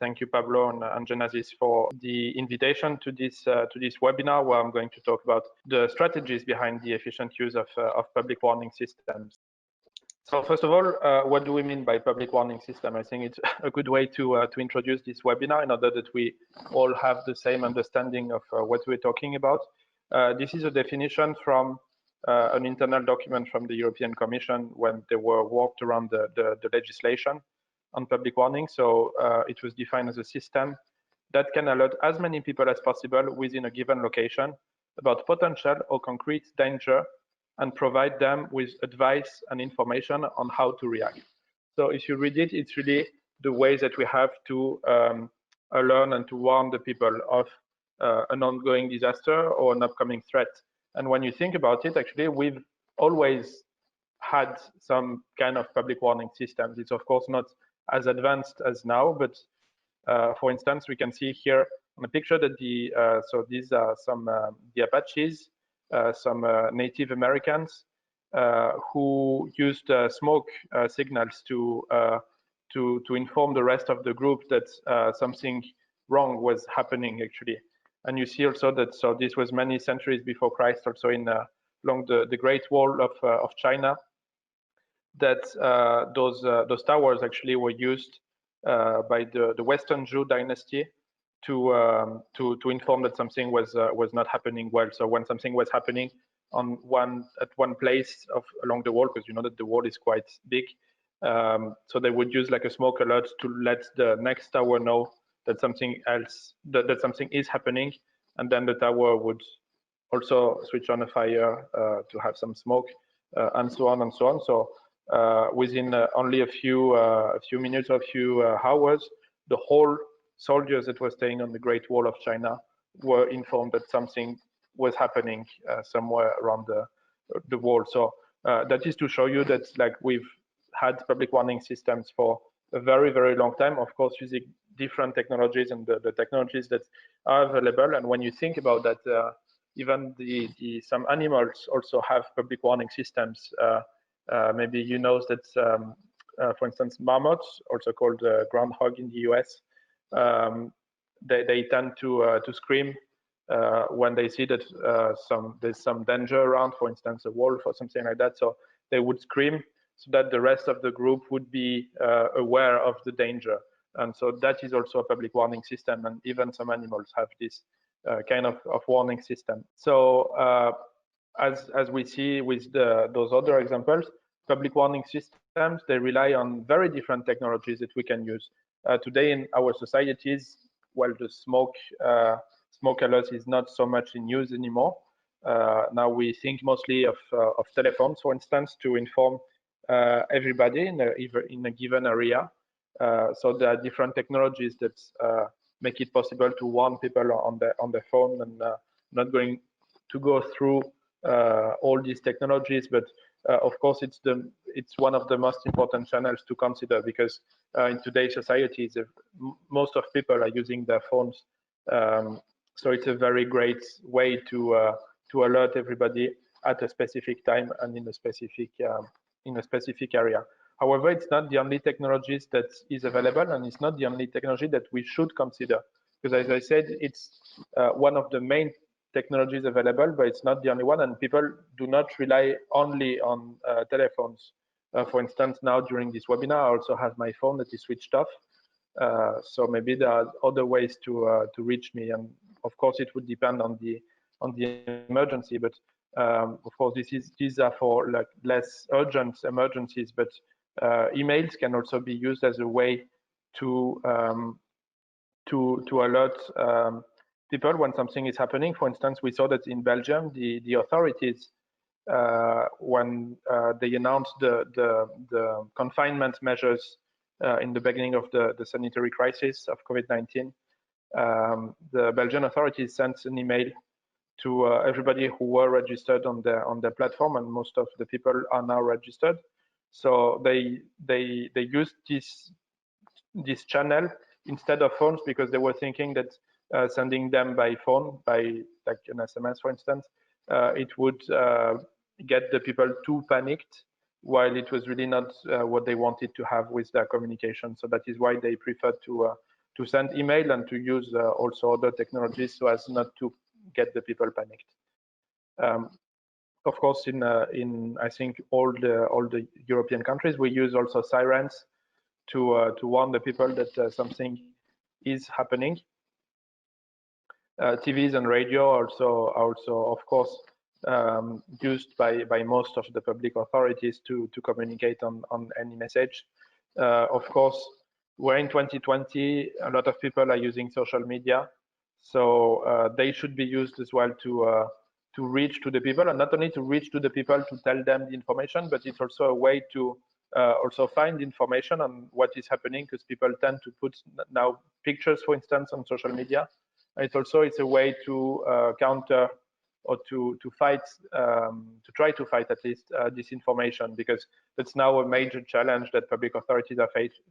thank you, Pablo and Genesis, for the invitation to this webinar, where I'm going to talk about the strategies behind the efficient use of public warning systems. So first of all, what do we mean by public warning system? I think it's a good way to introduce this webinar in order that we all have the same understanding of what we're talking about. This is a definition from an internal document from the European Commission when they were worked around the legislation on public warning. So it was defined as a system that can alert as many people as possible within a given location about potential or concrete danger and provide them with advice and information on how to react. So if you read it, it's really the ways that we have to learn and to warn the people of an ongoing disaster or an upcoming threat. And when you think about it, actually, we've always had some kind of public warning systems. It's of course not as advanced as now, but for instance, we can see here on the picture that so these are some the Apaches, some Native Americans who used smoke signals to inform the rest of the group that something wrong was happening actually. And you see also that this was many centuries before Christ, also in along the Great Wall of China, that those towers actually were used by the Western Zhou dynasty to inform that something was not happening well. So when something was happening at one place along the wall, because you know that the wall is quite big, so they would use like a smoke alert to let the next tower know that something else that something is happening, and then the tower would also switch on a fire to have some smoke, and so on and so on. So within only a few minutes or a few hours, the whole soldiers that were staying on the Great Wall of China were informed that something was happening somewhere around the wall. So that is to show you that like we've had public warning systems for a very, very long time, of course, using different technologies and the technologies that are available. And when you think about that, even some animals also have public warning systems. Maybe you know that, for instance, marmots, also called groundhog in the US, they tend to scream when they see that there's some danger around, for instance, a wolf or something like that. So they would scream so that the rest of the group would be aware of the danger. And so that is also a public warning system, and even some animals have this kind of warning system. So as we see with those other examples, public warning systems, they rely on very different technologies that we can use. Today in our societies, well, the smoke alert is not so much in use anymore. Now we think mostly of telephones, for instance, to inform everybody in a given area. So there are different technologies that make it possible to warn people on the phone, and not going to go through all these technologies, but of course it's one of the most important channels to consider, because in today's society most of people are using their phones, so it's a very great way to alert everybody at a specific time and in a specific area. However, it's not the only technologies that is available, and it's not the only technology that we should consider, because as I said, it's one of the main technologies available, but it's not the only one, and people do not rely only on telephones. For instance, now during this webinar, I also have my phone that is switched off, so maybe there are other ways to reach me, and of course it would depend on the emergency, but of course these are for like less urgent emergencies, but emails can also be used as a way to alert people when something is happening. For instance, we saw that in Belgium, the authorities, when they announced the confinement measures in the beginning of the sanitary crisis of COVID-19, the Belgian authorities sent an email to everybody who were registered on their platform, and most of the people are now registered. So they used this channel instead of phones, because they were thinking that sending them by phone, by like an SMS, for instance, it would get the people too panicked, while it was really not what they wanted to have with their communication. So that is why they preferred to send email and to use also other technologies so as not to get the people panicked. Of course, in I think all the European countries, we use also sirens to warn the people that something is happening. TVs and radio also of course used by most of the public authorities to communicate on any message. Of course, we're in 2020. A lot of people are using social media, so they should be used as well to reach to the people, and not only to reach to the people to tell them the information, but it's also a way to also find information on what is happening, because people tend to put now pictures, for instance, on social media. It's a way to counter or to fight, to try to fight at least disinformation, because that's now a major challenge that public authorities are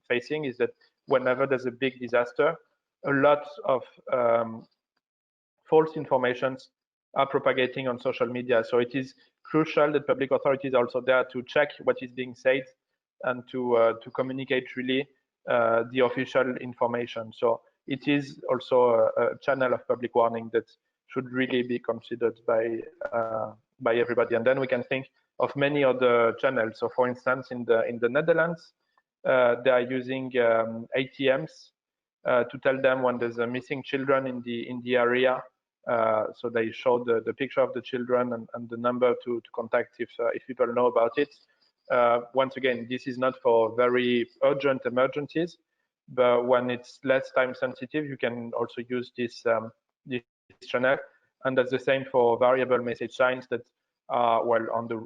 facing, is that whenever there's a big disaster, a lot of false informations are propagating on social media. So it is crucial that public authorities are also there to check what is being said and to communicate really the official information. So it is also a channel of public warning that should really be considered by everybody. And then we can think of many other channels. So, for instance, in the Netherlands, they are using ATMs to tell them when there's a missing children in the area. So they show the picture of the children and the number to contact if people know about it. Once again, this is not for very urgent emergencies, but when it's less time sensitive, you can also use this channel. And that's the same for variable message signs that are, well, on the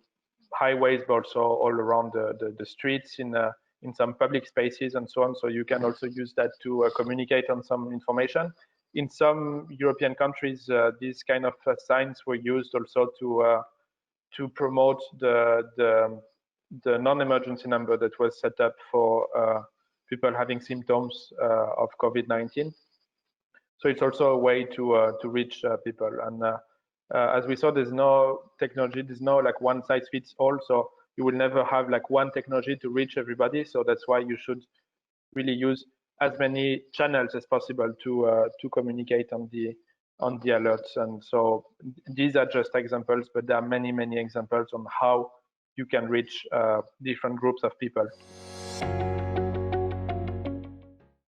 highways, but also all around the streets in some public spaces and so on. So you can also use that to communicate on some information. In some European countries, these kind of signs were used also to promote the non-emergency number that was set up for people having symptoms of COVID-19. So it's also a way to reach people. And as we saw, there's no technology, there's no like one size fits all. So you will never have like one technology to reach everybody. So that's why you should really use as many channels as possible to communicate on the alerts. And so these are just examples, but there are many examples on how you can reach different groups of people.